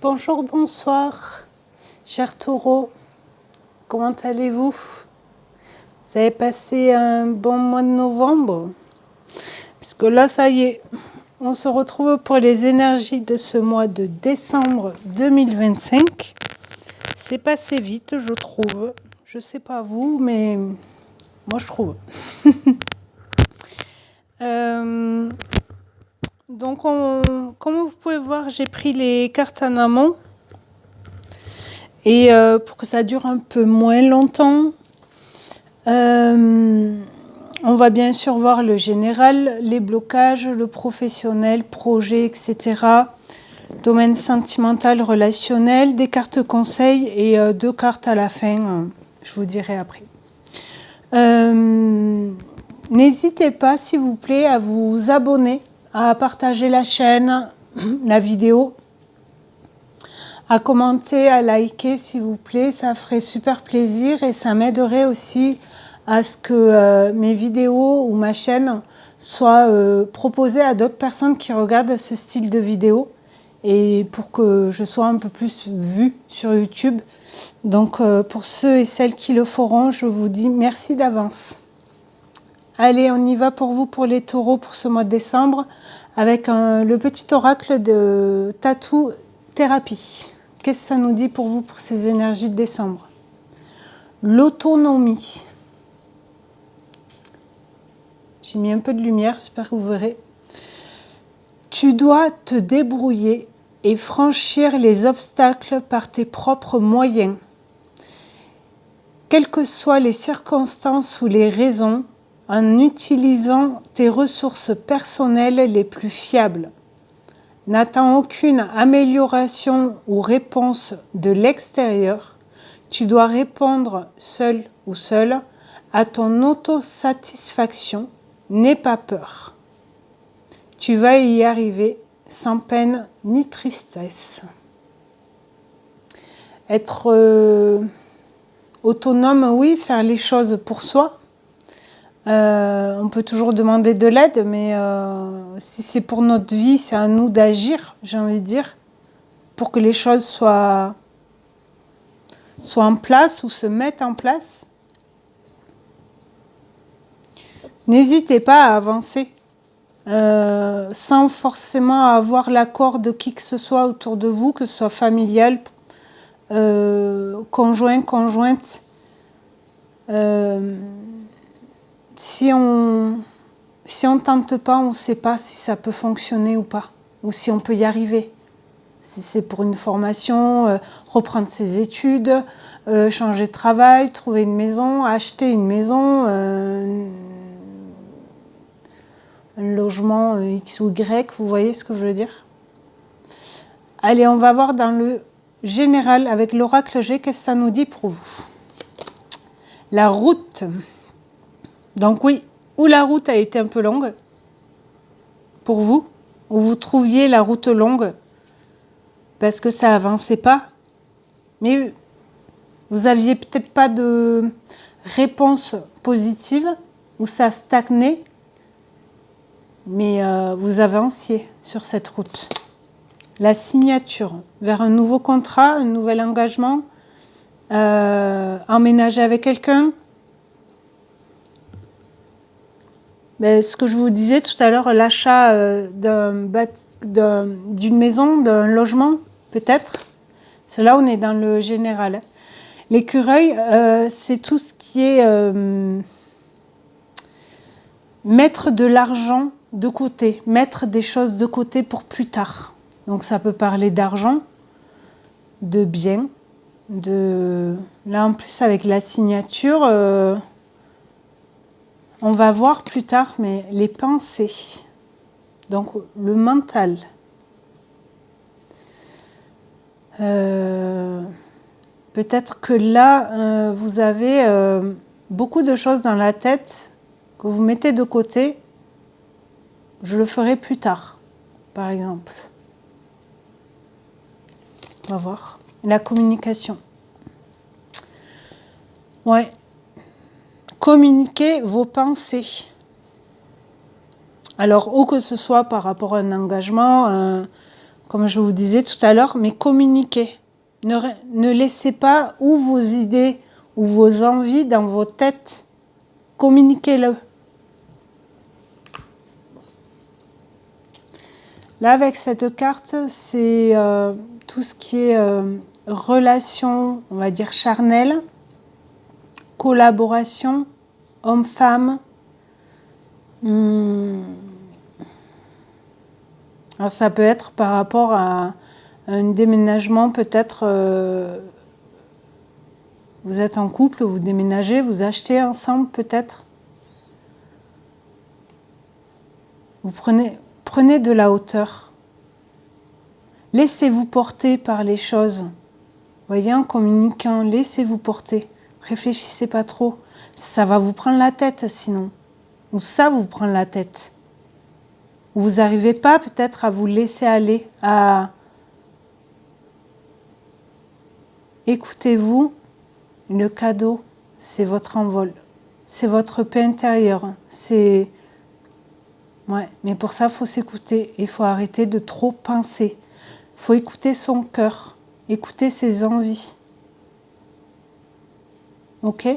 Bonjour, bonsoir, chers taureaux, comment allez-vous? Vous avez passé un bon mois de novembre? Parce que là, ça y est, on se retrouve pour les énergies de ce mois de décembre 2025. C'est passé vite, je trouve. Je sais pas vous, mais moi je trouve. Euh, donc, comme vous pouvez voir, j'ai pris les cartes en amont. Et pour que ça dure un peu moins longtemps, on va bien sûr voir le général, les blocages, le professionnel, projet, etc. Domaine sentimental, relationnel, des cartes conseils et 2 cartes à la fin, je vous dirai après. N'hésitez pas, s'il vous plaît, à vous abonner, à partager la chaîne, la vidéo, à commenter, à liker, s'il vous plaît. Ça ferait super plaisir et ça m'aiderait aussi à ce que mes vidéos ou ma chaîne soient proposées à d'autres personnes qui regardent ce style de vidéo et pour que je sois un peu plus vue sur YouTube. Donc pour ceux et celles qui le feront, je vous dis merci d'avance. Allez, on y va pour vous, pour les taureaux, pour ce mois de décembre, avec le petit oracle de Tattoo Thérapie. Qu'est-ce que ça nous dit pour vous, pour ces énergies de décembre? L'autonomie. J'ai mis un peu de lumière, j'espère que vous verrez. Tu dois te débrouiller et franchir les obstacles par tes propres moyens. Quelles que soient les circonstances ou les raisons, en utilisant tes ressources personnelles les plus fiables. N'attends aucune amélioration ou réponse de l'extérieur. Tu dois répondre seul ou seule à ton autosatisfaction. N'aie pas peur. Tu vas y arriver sans peine ni tristesse. Être autonome, oui, faire les choses pour soi. On peut toujours demander de l'aide, mais si c'est pour notre vie, c'est à nous d'agir, j'ai envie de dire, pour que les choses soient en place ou se mettent en place. N'hésitez pas à avancer sans forcément avoir l'accord de qui que ce soit autour de vous, que ce soit familial, conjoint, conjointe. Si on tente pas, on ne sait pas si ça peut fonctionner ou pas, ou si on peut y arriver. Si c'est pour une formation, reprendre ses études, changer de travail, trouver une maison, acheter une maison, un logement X ou Y, vous voyez ce que je veux dire? Allez, on va voir dans le général avec l'oracle G, qu'est-ce que ça nous dit pour vous? La route. Donc oui, ou la route a été un peu longue pour vous, ou vous trouviez la route longue parce que ça avançait pas, mais vous aviez peut-être pas de réponse positive, ou ça stagnait, mais vous avanciez sur cette route. La signature vers un nouveau contrat, un nouvel engagement, emménager avec quelqu'un. Mais ce que je vous disais tout à l'heure, l'achat d'une maison, d'un logement, peut-être. C'est là où on est dans le général. L'écureuil, c'est tout ce qui est mettre de l'argent de côté, mettre des choses de côté pour plus tard. Donc ça peut parler d'argent, de biens, là en plus avec la signature, on va voir plus tard, mais les pensées, donc le mental. Peut-être que là, vous avez beaucoup de choses dans la tête que vous mettez de côté. Je le ferai plus tard, par exemple. On va voir. La communication. Ouais. Communiquez vos pensées. Alors, où que ce soit par rapport à un engagement, comme je vous disais tout à l'heure, mais communiquez. Ne laissez pas ou vos idées ou vos envies dans vos têtes. Communiquez-le. Là, avec cette carte, c'est tout ce qui est relation, on va dire charnelle, collaboration, homme-femme. Alors, ça peut être par rapport à un déménagement, peut-être vous êtes en couple, vous déménagez, vous achetez ensemble peut-être. Vous prenez de la hauteur. Laissez-vous porter par les choses. Voyez, en communiquant, laissez-vous porter. Réfléchissez pas trop. Ça va vous prendre la tête sinon. Ou ça vous prend la tête. Vous n'arrivez pas peut-être à vous laisser aller, à écoutez-vous. Le cadeau, c'est votre envol. C'est votre paix intérieure. C'est... Ouais, mais pour ça, il faut s'écouter. Il faut arrêter de trop penser. Il faut écouter son cœur. Écouter ses envies. Ok?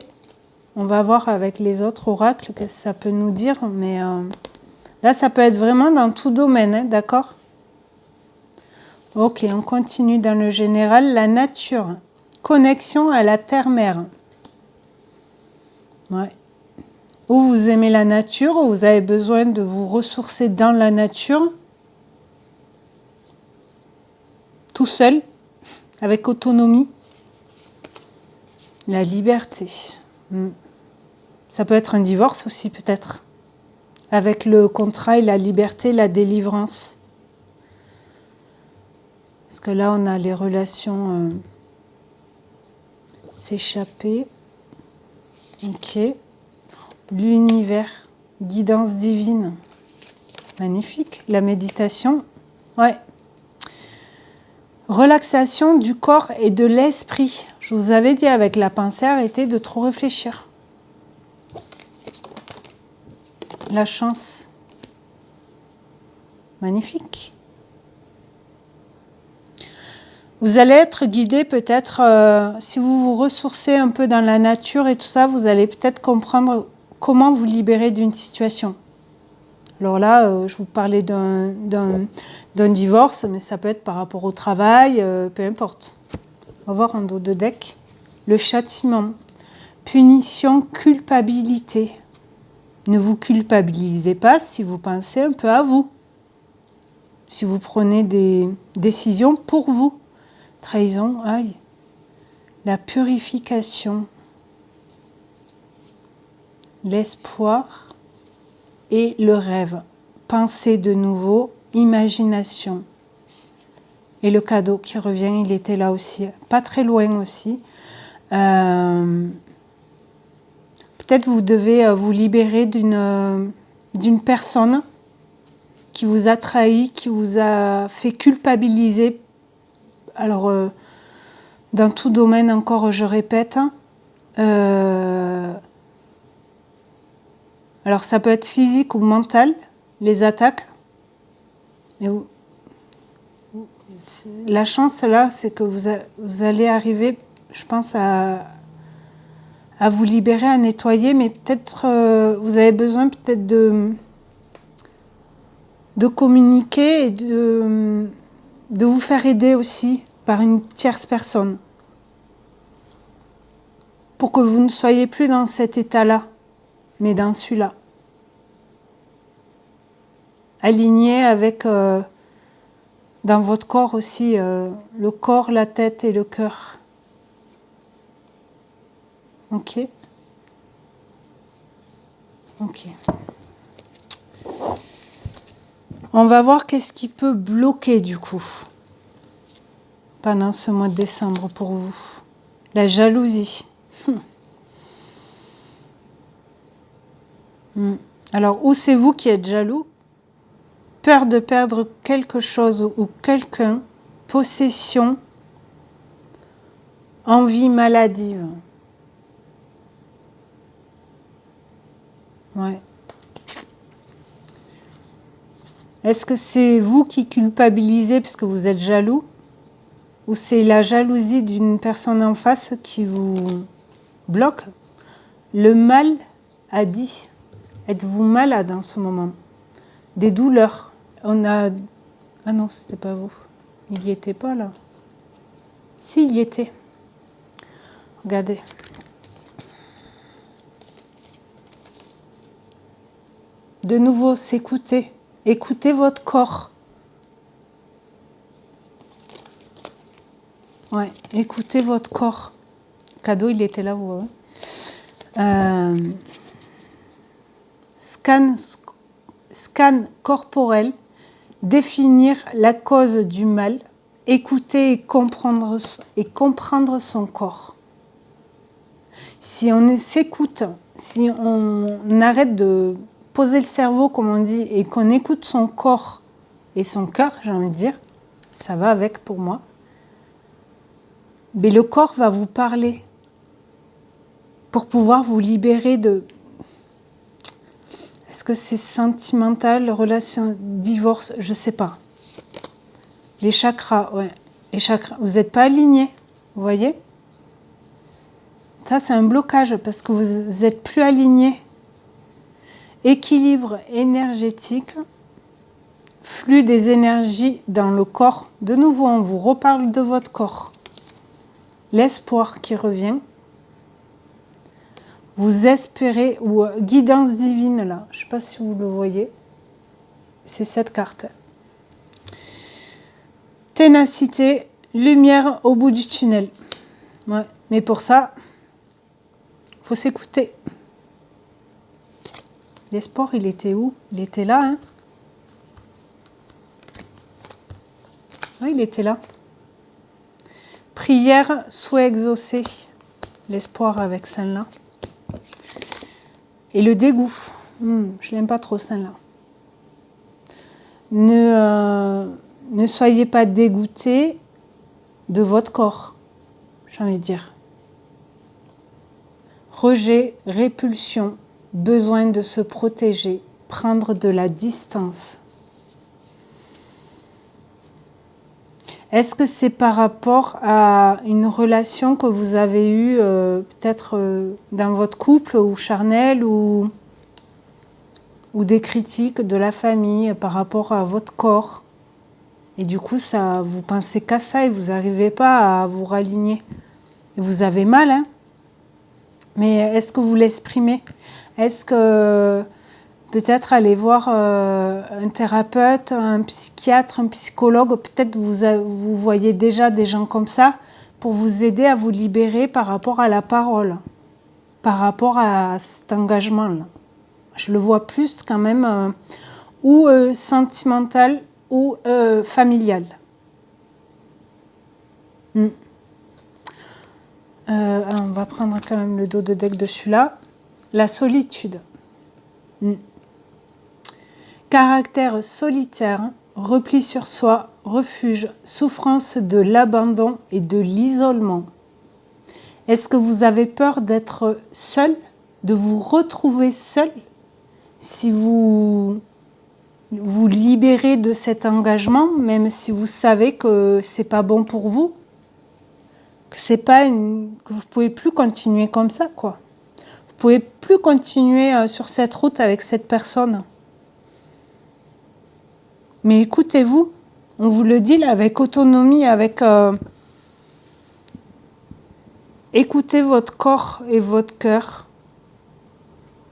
On va voir avec les autres oracles ce que ça peut nous dire. Mais là, ça peut être vraiment dans tout domaine. Hein, d'accord? Ok, on continue dans le général. La nature. Connexion à la terre-mère. Ouais. Ou vous aimez la nature, ou vous avez besoin de vous ressourcer dans la nature, tout seul, avec autonomie. La liberté. Ça peut être un divorce aussi peut-être, avec le contrat et la liberté, la délivrance. Parce que là, on a les relations s'échapper. Ok. L'univers, guidance divine. Magnifique. La méditation. Ouais. Relaxation du corps et de l'esprit. Je vous avais dit avec la pensée, arrêtez de trop réfléchir. La chance. Magnifique. Vous allez être guidé peut-être, si vous vous ressourcez un peu dans la nature et tout ça, vous allez peut-être comprendre comment vous libérer d'une situation. Alors là, je vous parlais d'un divorce, mais ça peut être par rapport au travail, peu importe. On va voir un dos de deck. Le châtiment, punition, culpabilité. Ne vous culpabilisez pas si vous pensez un peu à vous. Si vous prenez des décisions pour vous. Trahison, aïe. La purification. L'espoir et le rêve. Pensez de nouveau, imagination. Et le cadeau qui revient, il était là aussi. Pas très loin aussi. Peut-être vous devez vous libérer d'une personne qui vous a trahi, qui vous a fait culpabiliser. Alors, dans tout domaine, encore, je répète. Alors, ça peut être physique ou mental, les attaques. Mais la chance, là, c'est que vous allez arriver, je pense, à vous libérer, à nettoyer, mais peut-être vous avez besoin peut-être de communiquer et de vous faire aider aussi par une tierce personne pour que vous ne soyez plus dans cet état-là, mais dans celui-là. Aligné avec, dans votre corps aussi, le corps, la tête et le cœur. Ok? Ok. On va voir qu'est-ce qui peut bloquer du coup pendant ce mois de décembre pour vous. La jalousie. Alors, ou c'est vous qui êtes jaloux, peur de perdre quelque chose ou quelqu'un, possession, envie maladive. Ouais. Est-ce que c'est vous qui culpabilisez parce que vous êtes jaloux? Ou c'est la jalousie d'une personne en face qui vous bloque? Le mal a dit. Êtes-vous malade en ce moment? Des douleurs. On a... Ah non, c'était pas vous. Il y était pas là. Si, il y était. Regardez. De nouveau, s'écouter. Écoutez votre corps. Ouais, écoutez votre corps. Cadeau, il était là, vous voyez. Scan corporel. Définir la cause du mal. Écouter et comprendre son corps. Si on s'écoute, si on arrête de poser le cerveau, comme on dit, et qu'on écoute son corps et son cœur, j'ai envie de dire, ça va avec pour moi. Mais le corps va vous parler pour pouvoir vous libérer de... Est-ce que c'est sentimental, relation, divorce? Je ne sais pas. Les chakras, ouais. Les chakras, vous n'êtes pas alignés, vous voyez? Ça, c'est un blocage parce que vous n'êtes plus alignés. Équilibre énergétique, flux des énergies dans le corps. De nouveau, on vous reparle de votre corps. L'espoir qui revient. Vous espérez, ou guidance divine là, je ne sais pas si vous le voyez, c'est cette carte. Ténacité, lumière au bout du tunnel. Ouais. Mais pour ça, il faut s'écouter. L'espoir, il était où? Il était là, hein? Oui, il était là. Prière, souhait exaucé. L'espoir avec celle-là. Et le dégoût. Je l'aime pas trop celle-là. Ne soyez pas dégoûté de votre corps, j'ai envie de dire. Rejet, répulsion, besoin de se protéger, prendre de la distance. Est-ce que c'est par rapport à une relation que vous avez eue, peut-être dans votre couple ou charnel, ou des critiques de la famille par rapport à votre corps? Et du coup, ça, vous pensez qu'à ça et vous n'arrivez pas à vous raligner. Et vous avez mal, hein? Mais est-ce que vous l'exprimez? Est-ce que peut-être aller voir un thérapeute, un psychiatre, un psychologue, peut-être vous voyez déjà des gens comme ça pour vous aider à vous libérer par rapport à la parole, par rapport à cet engagement-là. Je le vois plus quand même, ou sentimental ou familial. On va prendre quand même le dos de deck de celui-là. La solitude. Caractère solitaire, repli sur soi, refuge, souffrance de l'abandon et de l'isolement. Est-ce que vous avez peur d'être seul, de vous retrouver seul, si vous vous libérez de cet engagement, même si vous savez que c'est pas bon pour vous, que c'est pas que vous pouvez plus continuer comme ça, quoi. Vous pouvez plus continuer sur cette route avec cette personne. Mais écoutez-vous, on vous le dit là, avec autonomie, avec écoutez votre corps et votre cœur.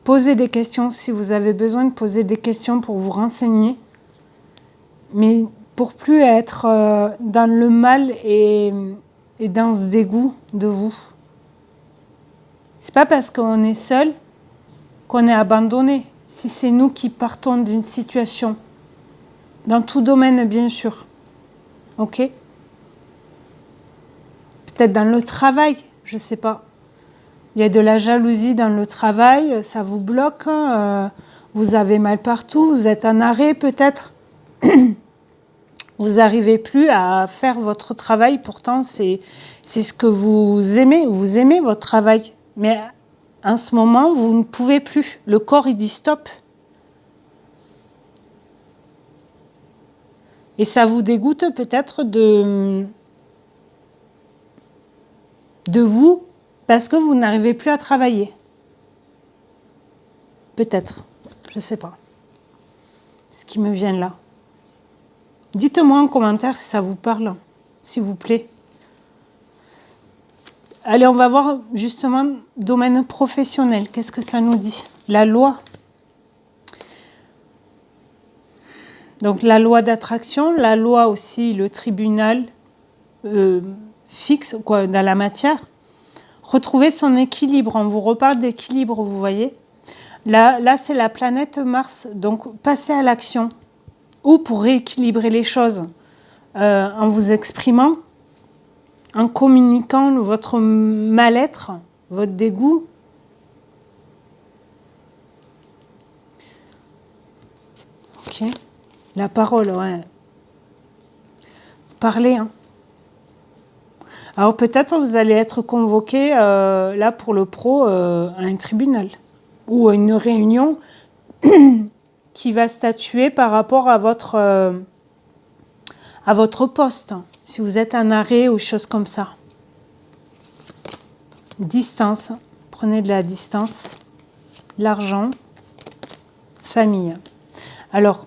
Posez des questions si vous avez besoin de poser des questions pour vous renseigner. Mais pour plus être dans le mal et dans ce dégoût de vous. C'est pas parce qu'on est seul qu'on est abandonné. Si c'est nous qui partons d'une situation, dans tout domaine bien sûr, ok? Peut-être dans le travail, je sais pas. Il y a de la jalousie dans le travail, ça vous bloque, vous avez mal partout, vous êtes en arrêt peut-être. Vous n'arrivez plus à faire votre travail, pourtant c'est ce que vous aimez votre travail. Mais en ce moment, vous ne pouvez plus. Le corps, il dit stop. Et ça vous dégoûte peut-être de vous parce que vous n'arrivez plus à travailler. Peut-être, je ne sais pas. Ce qui me vient là. Dites-moi en commentaire si ça vous parle, s'il vous plaît. Allez, on va voir justement domaine professionnel. Qu'est-ce que ça nous dit? La loi. Donc la loi d'attraction, la loi aussi, le tribunal fixe quoi, dans la matière. Retrouver son équilibre. On vous reparle d'équilibre, vous voyez. Là c'est la planète Mars. Donc passer à l'action. Ou pour rééquilibrer les choses en vous exprimant, en communiquant votre mal-être, votre dégoût. Ok. La parole, ouais. Parler, hein. Alors peut-être vous allez être convoqué là pour le pro à un tribunal ou à une réunion qui va statuer par rapport à votre poste, si vous êtes en arrêt ou choses comme ça. Distance, prenez de la distance, l'argent, famille. Alors,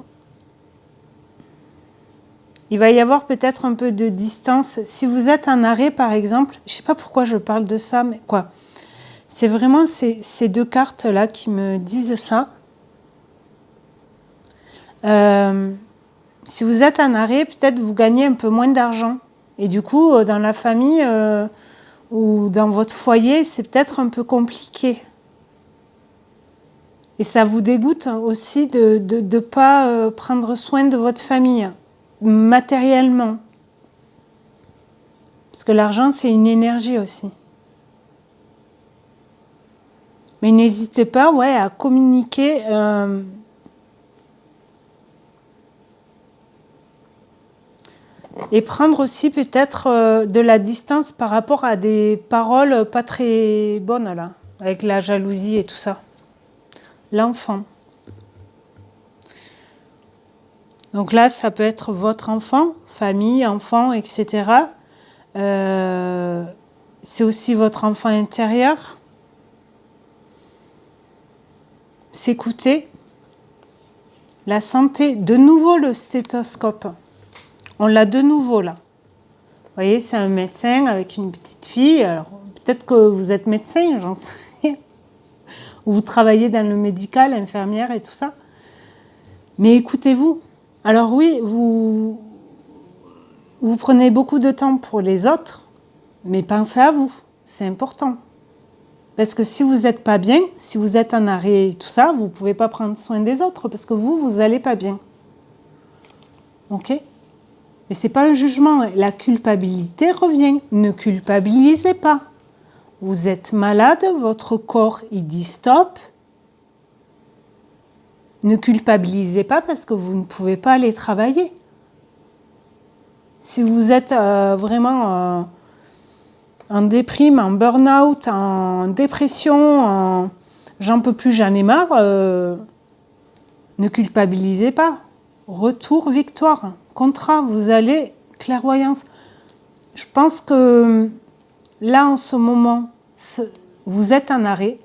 il va y avoir peut-être un peu de distance. Si vous êtes en arrêt, par exemple, je ne sais pas pourquoi je parle de ça, mais quoi. C'est vraiment ces deux cartes-là qui me disent ça. Si vous êtes en arrêt, peut-être vous gagnez un peu moins d'argent. Et du coup, dans la famille ou dans votre foyer, c'est peut-être un peu compliqué. Et ça vous dégoûte aussi de ne pas prendre soin de votre famille, matériellement. Parce que l'argent, c'est une énergie aussi. Mais n'hésitez pas à communiquer. Et prendre aussi peut-être de la distance par rapport à des paroles pas très bonnes, là, avec la jalousie et tout ça. L'enfant. Donc là, ça peut être votre enfant, famille, enfant, etc. C'est aussi votre enfant intérieur. S'écouter. La santé. De nouveau, le stéthoscope. On l'a de nouveau là. Vous voyez, c'est un médecin avec une petite fille. Alors, peut-être que vous êtes médecin, j'en sais rien. Ou vous travaillez dans le médical, infirmière et tout ça. Mais écoutez-vous. Alors oui, vous prenez beaucoup de temps pour les autres, mais pensez à vous. C'est important. Parce que si vous n'êtes pas bien, si vous êtes en arrêt et tout ça, vous ne pouvez pas prendre soin des autres parce que vous n'allez pas bien. Ok ? Mais ce n'est pas un jugement. La culpabilité revient. Ne culpabilisez pas. Vous êtes malade, votre corps, il dit stop. Ne culpabilisez pas parce que vous ne pouvez pas aller travailler. Si vous êtes vraiment en déprime, en burn-out, en dépression, j'en peux plus, j'en ai marre, ne culpabilisez pas. Retour, victoire, contrat, vous allez, clairvoyance. Je pense que là, en ce moment, vous êtes en arrêt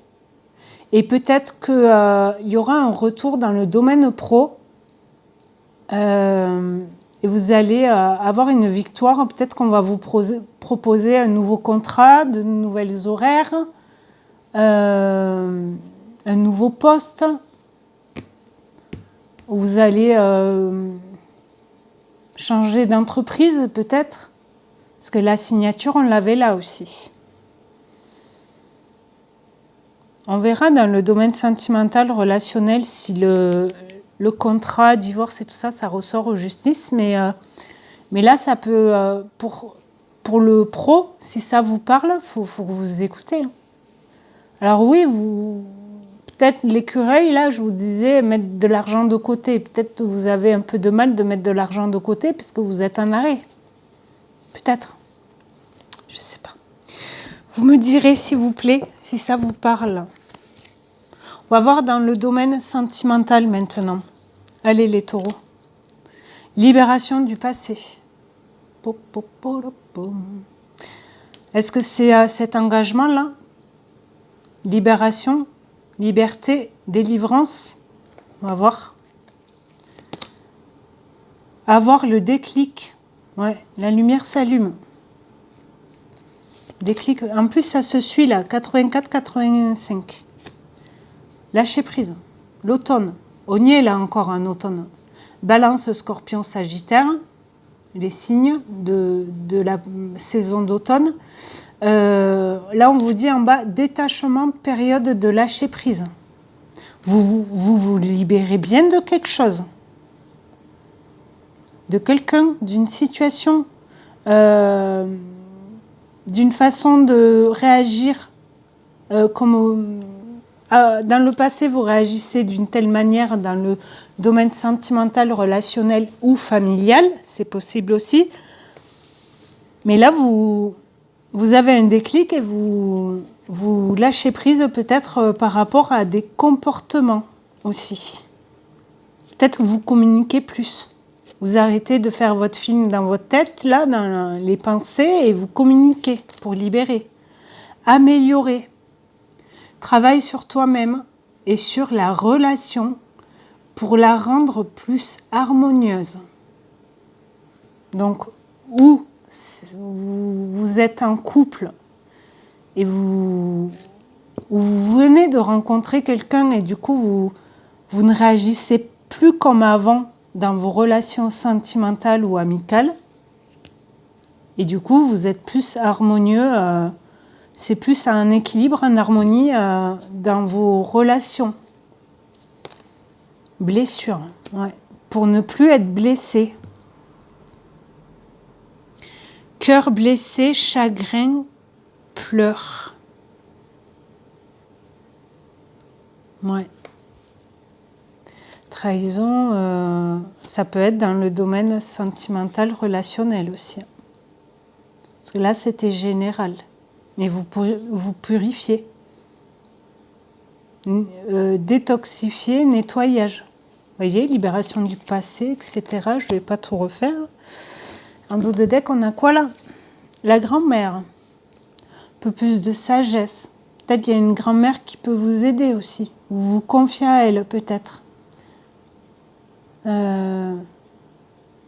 et peut-être qu'il y aura un retour dans le domaine pro et vous allez avoir une victoire. Peut-être qu'on va vous proposer un nouveau contrat, de nouvelles horaires, un nouveau poste. Vous allez changer d'entreprise peut-être, parce que la signature, on l'avait là aussi. On verra dans le domaine sentimental, relationnel, si le contrat, divorce et tout ça, ça ressort aux justices. Mais là, ça peut, pour le pro, si ça vous parle, faut que vous écoutez. Alors oui, peut-être l'écureuil, là, je vous disais, mettre de l'argent de côté. Peut-être que vous avez un peu de mal de mettre de l'argent de côté puisque vous êtes en arrêt. Peut-être. Je ne sais pas. Vous me direz, s'il vous plaît, si ça vous parle. On va voir dans le domaine sentimental maintenant. Allez, les taureaux. Libération du passé. Est-ce que c'est cet engagement-là? Libération, liberté, délivrance. On va voir. Avoir le déclic. Ouais, la lumière s'allume. Déclic. En plus, ça se suit là, 84-85. Lâcher prise. L'automne. On y est là encore en automne. Balance, Scorpion, Sagittaire. Les signes de la saison d'automne. Là, on vous dit en bas, détachement, période de lâcher prise. Vous libérez bien de quelque chose. De quelqu'un, d'une situation, d'une façon de réagir comme dans le passé, vous réagissez d'une telle manière dans le domaine sentimental, relationnel ou familial, c'est possible aussi. Mais là, vous avez un déclic et vous lâchez prise peut-être par rapport à des comportements aussi. Peut-être que vous communiquez plus. Vous arrêtez de faire votre film dans votre tête, là, dans les pensées, et vous communiquez pour libérer, améliorer. Travaille sur toi-même et sur la relation pour la rendre plus harmonieuse. Donc, où vous êtes en couple et vous venez de rencontrer quelqu'un et du coup, vous ne réagissez plus comme avant dans vos relations sentimentales ou amicales. Et du coup, vous êtes plus harmonieux. C'est plus un équilibre, en harmonie dans vos relations. Blessure, ouais. Pour ne plus être blessé. Cœur blessé, chagrin, pleurs. Ouais. Trahison, ça peut être dans le domaine sentimental, relationnel aussi. Parce que là, c'était général. Mais vous purifiez. Détoxifier, nettoyage. Vous voyez, libération du passé, etc. Je ne vais pas tout refaire. En dos de deck, on a quoi là? La grand-mère. Un peu plus de sagesse. Peut-être qu'il y a une grand-mère qui peut vous aider aussi. Vous vous confiez à elle, peut-être.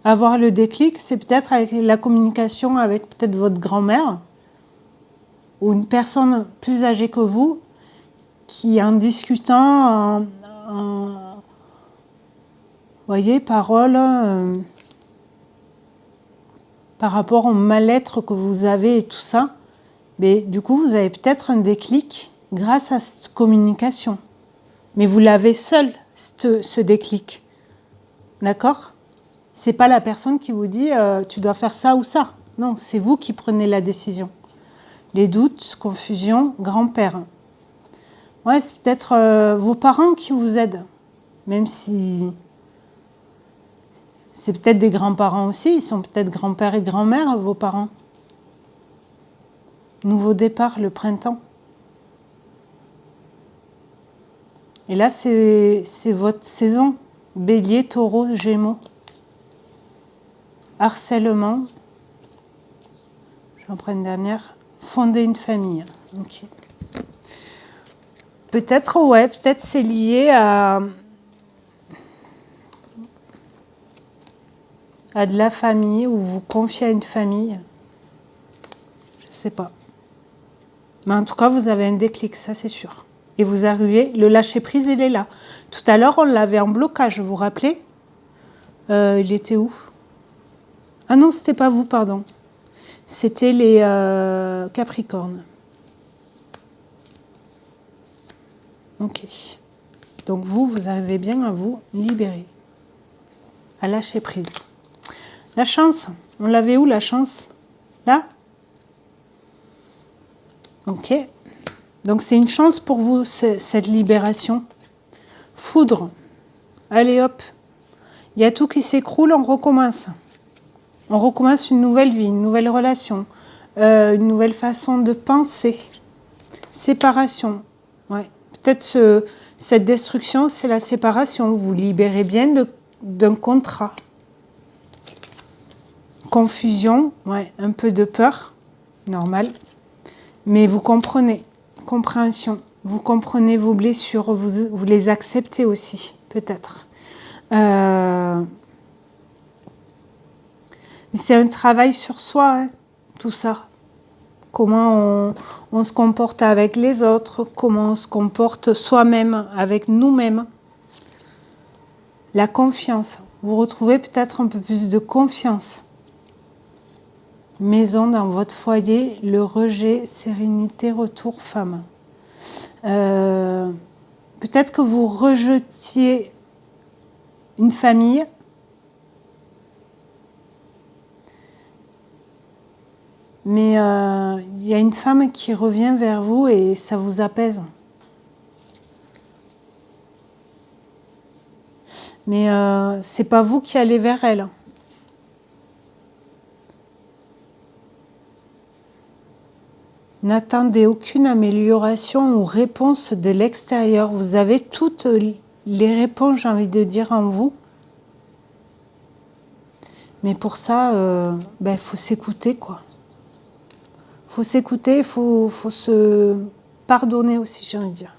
Avoir le déclic, c'est peut-être avec la communication avec peut-être votre grand-mère ou une personne plus âgée que vous qui, en discutant, voyez, paroles par rapport au mal-être que vous avez et tout ça, mais du coup, vous avez peut-être un déclic grâce à cette communication. Mais vous l'avez seul, ce déclic. D'accord? C'est pas la personne qui vous dit tu dois faire ça ou ça. Non, c'est vous qui prenez la décision. Les doutes, confusion, grand-père. Ouais, c'est peut-être vos parents qui vous aident. Même si c'est peut-être des grands-parents aussi. Ils sont peut-être grand-père et grand-mère, vos parents. Nouveau départ, le printemps. Et là, c'est votre saison. Bélier, taureau, gémeaux. Harcèlement. Je vais en prendre une dernière. Fonder une famille. Ok. Peut-être, ouais, peut-être c'est lié à de la famille, ou vous confiez à une famille. Je ne sais pas. Mais en tout cas, vous avez un déclic, ça c'est sûr. Et vous arrivez, le lâcher-prise, il est là. Tout à l'heure, on l'avait en blocage, vous vous rappelez? Il était où? Ah non, c'était pas vous, pardon. C'était les Capricornes. Ok. Donc vous arrivez bien à vous libérer. À lâcher prise. La chance, on l'avait où la chance? Là? Ok. Donc c'est une chance pour vous, cette libération. Foudre. Allez hop. Il y a tout qui s'écroule, on recommence. On recommence une nouvelle vie, une nouvelle relation, une nouvelle façon de penser. Séparation. Ouais. Peut-être cette destruction, c'est la séparation. Vous libérez bien d'un contrat. confusion, ouais, un peu de peur, normal. Mais vous comprenez, compréhension. Vous comprenez vos blessures, vous les acceptez aussi, peut-être. Mais c'est un travail sur soi, hein, tout ça. Comment on se comporte avec les autres, comment on se comporte soi-même, avec nous-mêmes. La confiance. Vous retrouvez peut-être un peu plus de confiance. Maison dans votre foyer, le rejet, sérénité, retour, femme. Peut-être que vous rejetiez une famille. Mais il y a une femme qui revient vers vous et ça vous apaise. Mais c'est pas vous qui allez vers elle. N'attendez aucune amélioration ou réponse de l'extérieur. Vous avez toutes les réponses, j'ai envie de dire, en vous. Mais pour ça, faut s'écouter, quoi. Faut s'écouter, faut se pardonner aussi, j'ai envie de dire.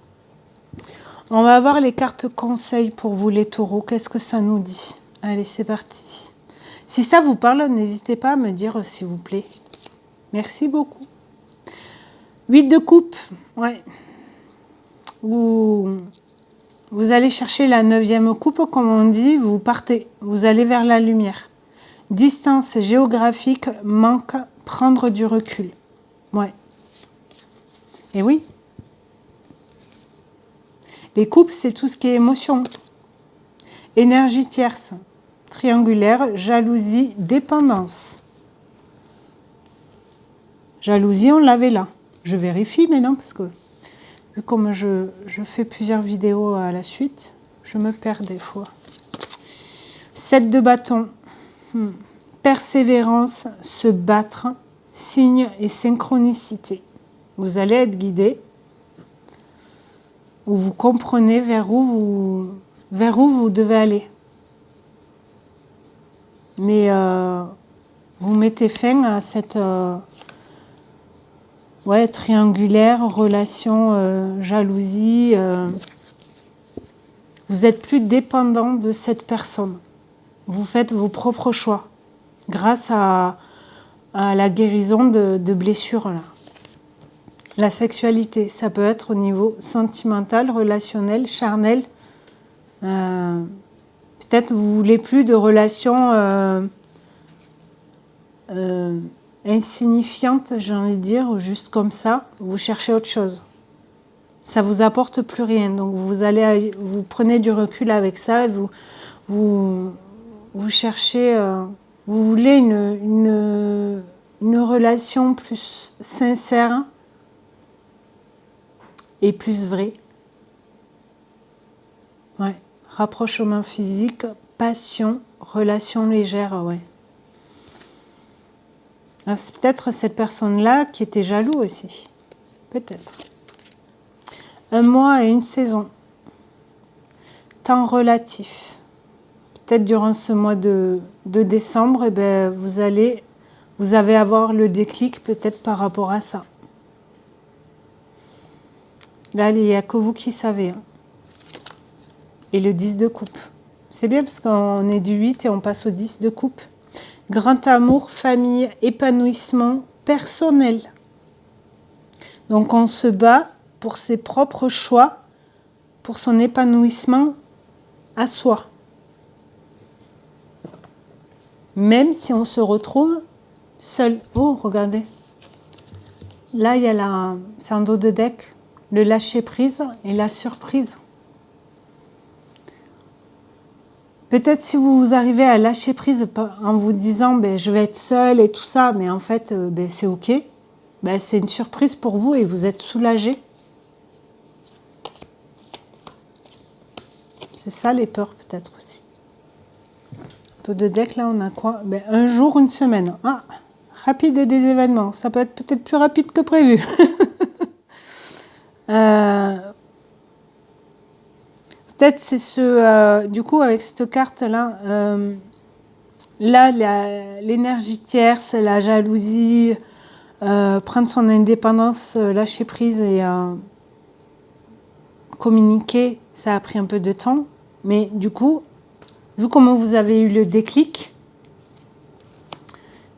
On va voir les cartes conseils pour vous, les taureaux. Qu'est-ce que ça nous dit? Allez, c'est parti. Si ça vous parle, n'hésitez pas à me dire, s'il vous plaît. Merci beaucoup. 8 de coupe, ouais. Vous allez chercher la 9e coupe, comme on dit, vous partez, vous allez vers la lumière. Distance géographique, manque, prendre du recul. Ouais. Et oui. Les coupes, c'est tout ce qui est émotion. Énergie tierce, triangulaire, jalousie, dépendance. Jalousie, on l'avait là. Je vérifie, mais non, parce que vu comme je fais plusieurs vidéos à la suite, je me perds des fois. 7 de bâton. Persévérance, se battre, signe et synchronicité. Vous allez être guidé, ou vous comprenez vers où vous devez aller. Mais vous mettez fin à cette triangulaire, relation, jalousie. Vous n'êtes plus dépendant de cette personne. Vous faites vos propres choix grâce à la guérison de blessures. Là. La sexualité, ça peut être au niveau sentimental, relationnel, charnel. Peut-être vous voulez plus de relations insignifiantes, j'ai envie de dire, ou juste comme ça. Vous cherchez autre chose. Ça vous apporte plus rien. Donc vous prenez du recul avec ça et vous cherchez. Vous voulez une relation plus sincère et plus vraie. Ouais. Rapprochement physique, passion, relation légère, ouais. C'est peut-être cette personne-là qui était jaloux aussi. Peut-être. 1 mois et 1 saison. Temps relatif. Peut-être durant ce mois de décembre, vous allez avoir le déclic peut-être par rapport à ça. Là, il n'y a que vous qui savez. Hein. Et le 10 de coupe. C'est bien parce qu'on est du 8 et on passe au 10 de coupe. Grand amour, famille, épanouissement personnel. Donc on se bat pour ses propres choix, pour son épanouissement à soi. Même si on se retrouve seul. Oh, regardez. Là, il y a c'est en dos de deck, le lâcher prise et la surprise. Peut-être si vous arrivez à lâcher prise en vous disant je vais être seule et tout ça, mais en fait c'est ok. C'est une surprise pour vous et vous êtes soulagé. C'est ça les peurs peut-être aussi. Taux de deck là on a quoi? 1 jour, 1 semaine. Ah, rapide des événements. Ça peut être peut-être plus rapide que prévu. Peut-être c'est du coup avec cette carte là Là, l'énergie tierce, la jalousie, prendre son indépendance, lâcher prise et communiquer, ça a pris un peu de temps. Mais du coup, vu comment vous avez eu le déclic,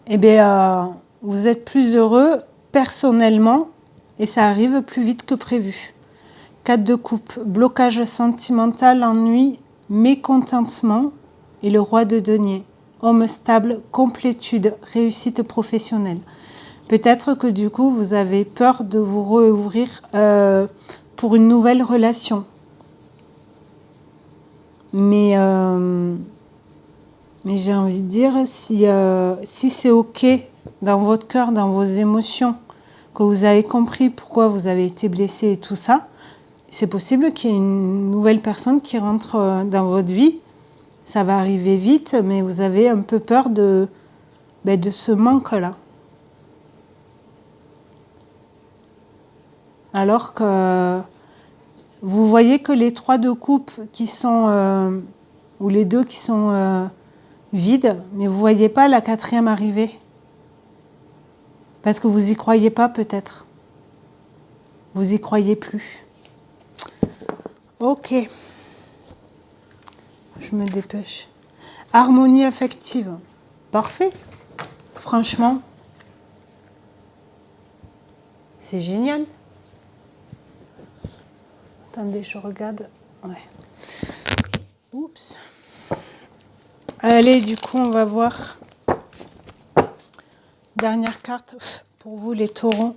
eh bien, vous êtes plus heureux personnellement et ça arrive plus vite que prévu. 4 de coupe, blocage sentimental, ennui, mécontentement et le roi de denier. Homme stable, complétude, réussite professionnelle. Peut-être que du coup, vous avez peur de vous rouvrir pour une nouvelle relation. Mais j'ai envie de dire, si c'est OK dans votre cœur, dans vos émotions, que vous avez compris pourquoi vous avez été blessé et tout ça, c'est possible qu'il y ait une nouvelle personne qui rentre dans votre vie. Ça va arriver vite, mais vous avez un peu peur de ce manque-là. Alors que vous voyez que les 3 de coupe qui sont, ou les 2 qui sont vides, mais vous ne voyez pas la 4e arriver. Parce que vous n'y croyez pas peut-être. Vous n'y croyez plus. Ok. Je me dépêche. Harmonie affective. Parfait. Franchement, c'est génial. Attendez, je regarde. Ouais. Oups. Allez, du coup, on va voir. Dernière carte pour vous, les taureaux.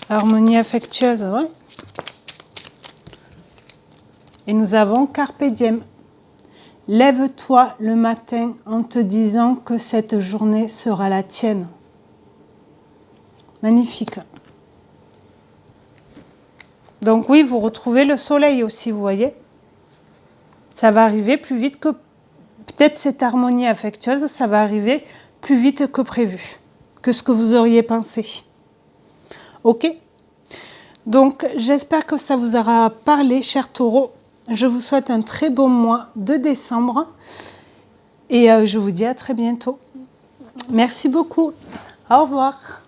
Harmonie affectueuse, ouais. Et nous avons Carpe Diem. Lève-toi le matin en te disant que cette journée sera la tienne. Magnifique. Donc oui, vous retrouvez le soleil aussi, vous voyez. Ça va arriver plus vite que... Peut-être cette harmonie affectueuse, ça va arriver plus vite que prévu, que ce que vous auriez pensé. Ok ? Donc, j'espère que ça vous aura parlé, chers taureaux. Je vous souhaite un très bon mois de décembre et je vous dis à très bientôt. Merci beaucoup. Au revoir.